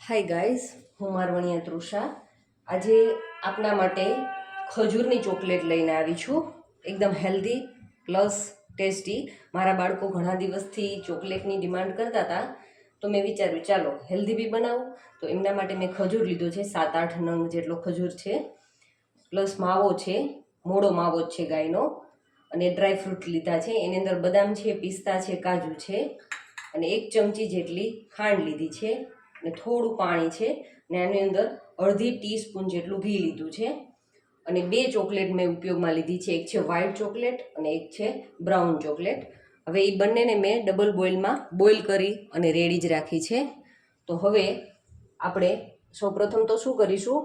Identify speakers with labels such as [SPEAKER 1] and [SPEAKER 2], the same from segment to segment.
[SPEAKER 1] Hi guys, હું મારવણિયા તૃષા. આજે આપના માટે ખજૂરની ચોકલેટ લઈને આવી છું. એકદમ હેલ્ધી પ્લસ ટેસ્ટી. મારા બાળકો ઘણા દિવસથી ચોકલેટની ડિમાન્ડ કરતા હતા, તો મેં વિચાર્યું ચાલો હેલ્ધી બી બનાવું. તો એમના માટે મેં ખજૂર લીધો છે, 7-8 નંગ જેટલો ખજૂર છે, પ્લસ માવો છે, મોડો માવો જ છે ગાયનો, અને ડ્રાય ફ્રૂટ લીધા છે. એની અંદર બદામ છે, પિસ્તા છે, કાજુ છે, અને 1 ચમચી જેટલી ખાંડ લીધી છે, અને થોડું પાણી છે, અને આની અંદર અડધી ટીસ્પૂન જેટલું ઘી લીધું છે. અને 2 ચોકલેટ મેં ઉપયોગમાં લીધી છે, એક છે વ્હાઇટ ચોકલેટ અને એક છે બ્રાઉન ચોકલેટ. હવે એ બંનેને મેં ડબલ બોઇલમાં બોઇલ કરી અને રેડી જ રાખી છે. તો હવે આપણે સૌપ્રથમ તો શું કરીશું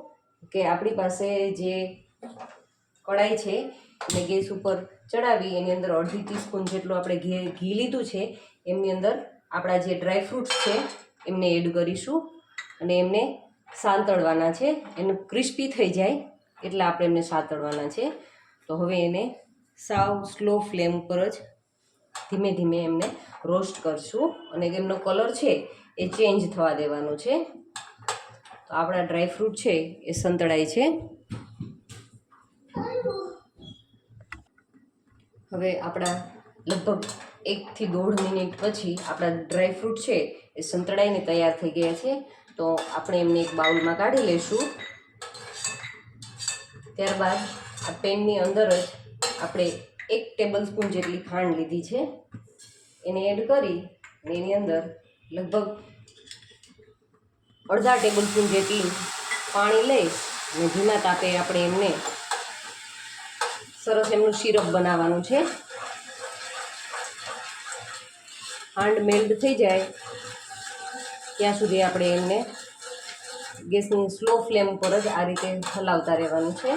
[SPEAKER 1] કે આપણી પાસે જે કઢાઈ છે એને ગેસ ઉપર ચડાવી એની અંદર અડધી ટીસ્પૂન જેટલું આપણે ઘી લીધું છે. એમની અંદર આપણા જે ડ્રાય ફ્રૂટ્સ છે એમને એડ કરીશું અને એમને સાંતળવાના છે. એને ક્રિસ્પી થઈ જાય એટલે આપણે એમને સાંતળવાના છે. તો હવે એને સાવ સ્લો ફ્લેમ પર જ ધીમે ધીમે એમને રોસ્ટ કરશું અને એમનો કલર છે એ ચેન્જ થવા દેવાનો છે. તો આપણા ડ્રાય ફ્રૂટ છે એ સંતળાય છે. હવે આપણા લગભગ 1 થી 1.5 મિનિટ પછી આપણા ડ્રાય ફ્રૂટ છે એ સંતળાઈને તૈયાર થઈ ગયા છે. તો આપણે એમને એક બાઉલમાં કાઢી લઈશું. ત્યારબાદ આ પેનની અંદર જ આપણે 1 ટેબલ સ્પૂન જેટલી ખાંડ લીધી છે, એને એડ કરી અને એની અંદર લગભગ અડધા ટેબલ સ્પૂન જેટલી પાણી લઈ અને ધીમા તાપે આપણે એમને સરસ એમનું સિરપ બનાવવાનું છે. ખાંડ મેલ્ટ થઈ જાય ત્યાં સુધી આપણે એમને ગેસની સ્લો ફ્લેમ પર જ આ રીતે હલાવતા રહેવાનું છે.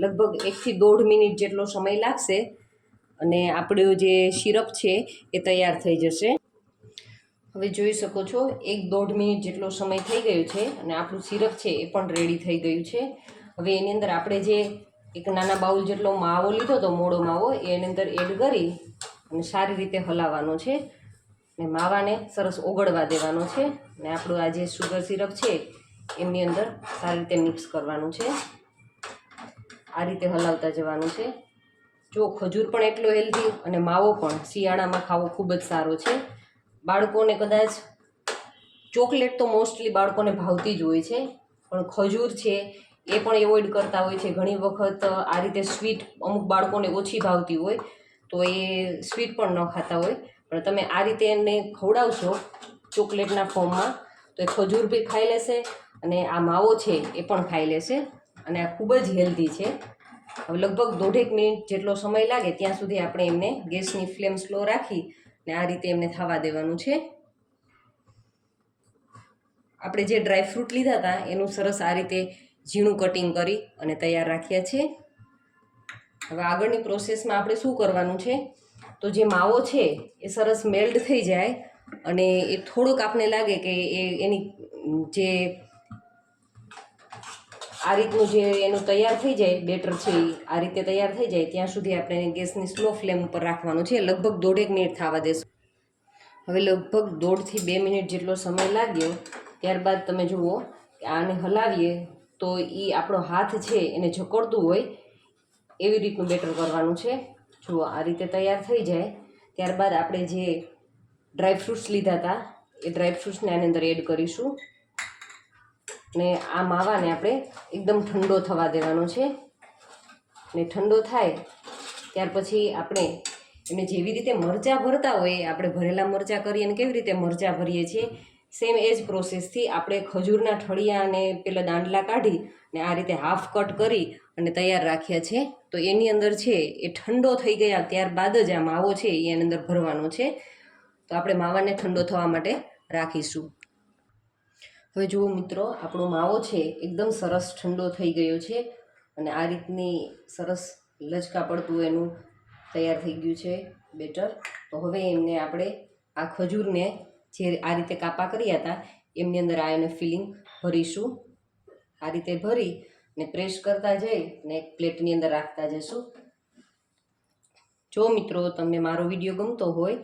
[SPEAKER 1] લગભગ 1 થી 1.5 મિનિટ જેટલો સમય લાગશે અને આપણું જે સિરપ છે એ તૈયાર થઈ જશે. હવે જોઈ શકો છો 1-1.5 મિનિટ જેટલો સમય થઈ ગયો છે અને આપણું સિરપ છે એ પણ રેડી થઈ ગયું છે. હવે એની અંદર આપણે જે એક નાના બાઉલ જેટલો માવો લીધો હતો, મોડો માવો, એની અંદર એડ કરી અને સારી રીતે હલાવવાનો છે અને માવાને સરસ ઓગળવા દેવાનો છે. અને આપણું આ જે સુગર સિરપ છે એમની અંદર સારી રીતે મિક્સ કરવાનું છે. આ રીતે હલાવતા જવાનું છે. જો ખજૂર પણ એટલો હેલ્ધી અને માવો પણ શિયાળામાં ખાવો ખૂબ જ સારો છે. બાળકોને કદાચ ચોકલેટ તો મોસ્ટલી બાળકોને ભાવતી જ હોય છે, પણ ખજૂર છે એ પણ એવોઇડ કરતા હોય છે. ઘણી વખત આ રીતે સ્વીટ અમુક બાળકોને ઓછી ભાવતી હોય તો એ સ્વીટ પણ ન ખાતા હોય, પણ તમે આ રીતે એમને ખવડાવશો ચોકલેટના ફોર્મમાં તો એ ખજૂર બી ખાઈ લેશે અને આ માવો છે એ પણ ખાઈ લેશે. અને આ ખૂબ જ હેલ્ધી છે. હવે લગભગ 1.5 મિનિટ જેટલો સમય લાગે ત્યાં સુધી આપણે એમને ગેસની ફ્લેમ સ્લો રાખી ને આ રીતે એમને થવા દેવાનું છે. આપણે જે ડ્રાય ફ્રૂટ લીધા હતા એનું સરસ આ રીતે ઝીણું કટિંગ કરી અને તૈયાર રાખ્યા છે. હવે આગળની પ્રોસેસમાં આપણે શું કરવાનું છે, તો જે માવો છે એ સરસ મેલ્ટ થઈ જાય અને એ થોડુંક આપને લાગે કે એની જે આ રીતનું જે એનું તૈયાર થઈ જાય બેટર છે એ આ રીતે તૈયાર થઈ જાય ત્યાં સુધી આપણે ગેસની સ્લો ફ્લેમ ઉપર રાખવાનું છે. લગભગ 1.5 મિનિટ થવા દેશું. હવે લગભગ 1.5 થી 2 મિનિટ જેટલો સમય લાગ્યો. ત્યારબાદ તમે જુઓ કે આને હલાવીએ તો એ આપણો હાથ છે એને જકડતું હોય એવી રીતનું બેટર કરવાનું છે. જુઓ આ રીતે તૈયાર થઈ જાય ત્યારબાદ આપણે જે ડ્રાય ફ્રૂટ્સ લીધા હતા એ ડ્રાય ફ્રૂટ્સને આની અંદર એડ કરીશું ને આ માવાને આપણે એકદમ ઠંડો થવા દેવાનો છે. ને ઠંડો થાય ત્યાર પછી આપણે એને જેવી રીતે મરચાં ભરતા હોય, આપણે ભરેલા મરચાં કરીએ અને કેવી રીતે મરચાં ભરીએ છીએ સેમ એ જ પ્રોસેસથી આપણે ખજૂરના ઠળિયા અને પેલા દાંડલા કાઢી ને આ રીતે હાફ કટ કરી અને તૈયાર રાખ્યા છે. તો એની અંદર છે એ ઠંડો થઈ ગયા ત્યારબાદ જ આ માવો છે એ એની અંદર ભરવાનો છે. તો આપણે માવાને ઠંડો થવા માટે રાખીશું. હવે જુઓ મિત્રો, આપણો માવો છે એકદમ સરસ ઠંડો થઈ ગયો છે અને આ રીતની સરસ લચકા પડતું એનું તૈયાર થઈ ગયું છે બેટર. તો હવે એમને આપણે આ ખજૂરને જે આ રીતે કાપા કર્યા હતા એમની અંદર આ એને ફિલિંગ ભરીશું. આ રીતે ભરી ને પ્રેસ કરતા જઈ ને એક પ્લેટની અંદર રાખતા જઈશું. જો મિત્રો તમને મારો વિડીયો ગમતો હોય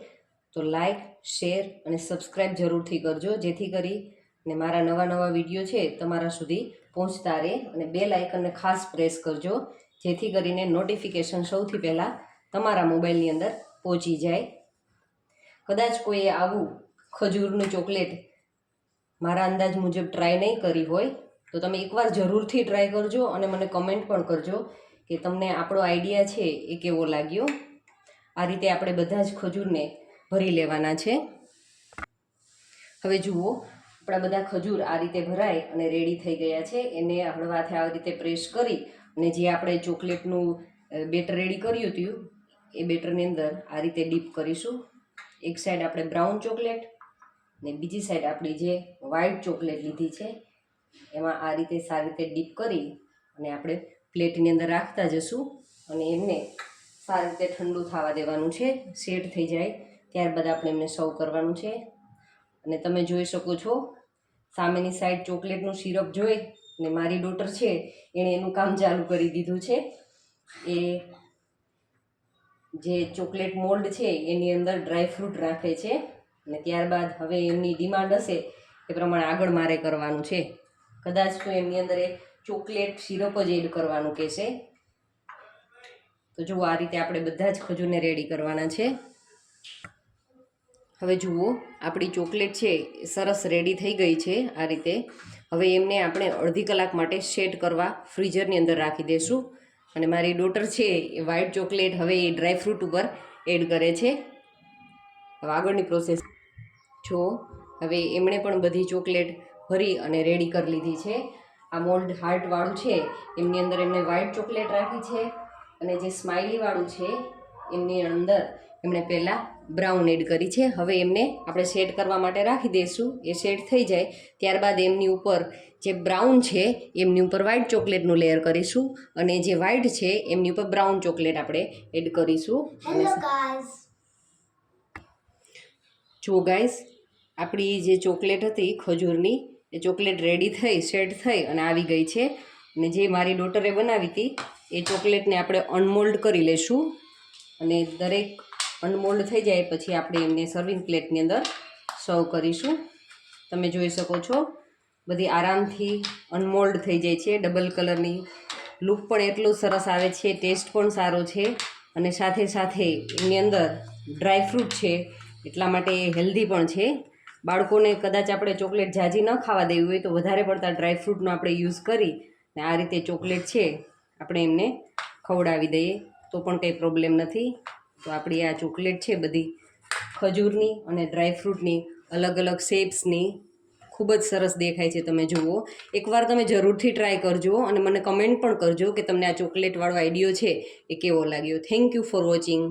[SPEAKER 1] તો લાઈક, શેર અને સબસ્ક્રાઈબ જરૂરથી કરજો, જેથી કરી ને મારા નવા વિડીયો છે તમારા સુધી પહોંચતા રહે. અને બેલ આઇકનને ખાસ પ્રેસ કરજો, જેથી કરીને નોટિફિકેશન સૌથી પહેલાં તમારા મોબાઈલની અંદર પહોંચી જાય. કદાચ કોઈએ આવું ખજૂરનું ચોકલેટ મારા અંદાજ મુજબ ટ્રાય નહીં કરી હોય તો તમે એકવાર જરૂરથી ટ્રાય કરજો અને મને કમેન્ટ પણ કરજો કે તમને આપણો આઈડિયા છે એ કેવો લાગ્યો. આ રીતે આપણે બધા જ ખજૂરને ભરી લેવાના છે. હવે જુઓ, આપણા બધા ખજૂર આ રીતે ભરાય અને રેડી થઈ ગયા છે. એને હળવાથી આવી રીતે પ્રેસ કરી અને જે આપણે ચોકલેટનું બેટર રેડી કર્યું હતું એ બેટરની અંદર આ રીતે ડીપ કરીશું. એક સાઈડ આપણે બ્રાઉન ચોકલેટ ને બીજી સાઈડ આપણી જે વ્હાઈટ ચોકલેટ લીધી છે એમાં આ રીતે સારી રીતે ડીપ કરી અને આપણે પ્લેટની અંદર રાખતા જશું અને એમને સારી રીતે ઠંડુ થવા દેવાનું છે. સેટ થઈ જાય ત્યારબાદ આપણે એમને સર્વ કરવાનું છે. અને તમે જોઈ શકો છો સામેની સાઈડ ચોકલેટનું સિરપ જોઈ અને મારી ડોટર છે એણે એનું કામ ચાલુ કરી દીધું છે. એ જે ચોકલેટ મોલ્ડ છે એની અંદર ડ્રાયફ્રૂટ રાખે છે અને ત્યારબાદ હવે એમની ડિમાન્ડ હશે એ પ્રમાણે આગળ મારે કરવાનું છે. કદાચ તો એમની અંદર એ ચોકલેટ સિરપ જ એડ કરવાનું કહેશે. તો જુઓ, આ રીતે આપણે બધા જ ખજૂરને રેડી કરવાના છે. હવે જુઓ, આપણી ચોકલેટ છે એ સરસ રેડી થઈ ગઈ છે આ રીતે. હવે એમને આપણે અડધી કલાક માટે સેટ કરવા ફ્રીઝરની અંદર રાખી દઈશું. અને મારી ડોટર છે એ વ્હાઈટ ચોકલેટ હવે એ ડ્રાયફ્રૂટ ઉપર એડ કરે છે. હવે આગળની પ્રોસેસ જો, હવે એમણે પણ બધી ચોકલેટ ભરી અને રેડી કરી લીધી છે. આ મોલ્ડ હાર્ટવાળું છે એમની અંદર એમણે વ્હાઈટ ચોકલેટ રાખી છે અને જે સ્માઇલીવાળું છે એમની અંદર એમણે પહેલાં બ્રાઉન એડ કરી છે. હવે એમને આપણે સેટ કરવા માટે રાખી દઈશું. એ સેટ થઈ જાય ત્યારબાદ એમની ઉપર જે બ્રાઉન છે એમની ઉપર વ્હાઈટ ચોકલેટનું લેયર કરીશું અને જે વ્હાઈટ છે એમની ઉપર બ્રાઉન ચોકલેટ આપણે એડ કરીશું. જો ગાઈસ, આપણી જે ચોકલેટ હતી ખજૂરની એ ચોકલેટ રેડી થઈ, સેટ થઈ અને આવી ગઈ છે. અને જે મારી ડોટરે બનાવી હતી એ ચોકલેટને આપણે અનમોલ્ડ કરી લઈશું અને દરેક અનમોલ્ડ થઈ જાય પછી આપણે એમને સર્વિંગ પ્લેટની અંદર સર્વ કરીશું. તમે જોઈ શકો છો બધી આરામથી અનમોલ્ડ થઈ જાય છે. ડબલ કલરની લુક પણ એટલું સરસ આવે છે, ટેસ્ટ પણ સારો છે અને સાથે સાથે એની અંદર ડ્રાયફ્રૂટ છે એટલા માટે હેલ્ધી પણ છે. બાળકોને કદાચ આપણે ચોકલેટ ઝાઝી ન ખાવા દેવી હોય તો વધારે પડતા ડ્રાયફ્રૂટનો આપણે યુઝ કરી ને આ રીતે ચોકલેટ છે આપણે એમને ખવડાવી દઈએ તો પણ કંઈ પ્રોબ્લેમ નથી. તો આપણી આ ચોકલેટ છે બધી ખજૂરની અને ડ્રાયફ્રૂટની અલગ અલગ શેપ્સની ખૂબ જ સરસ દેખાય છે. તમે જુઓ, એકવાર તમે જરૂરથી ટ્રાય કરજો અને મને કમેન્ટ પણ કરજો કે તમને આ ચોકલેટવાળો આઈડિયો છે એ કેવો લાગ્યો. Thank you for watching.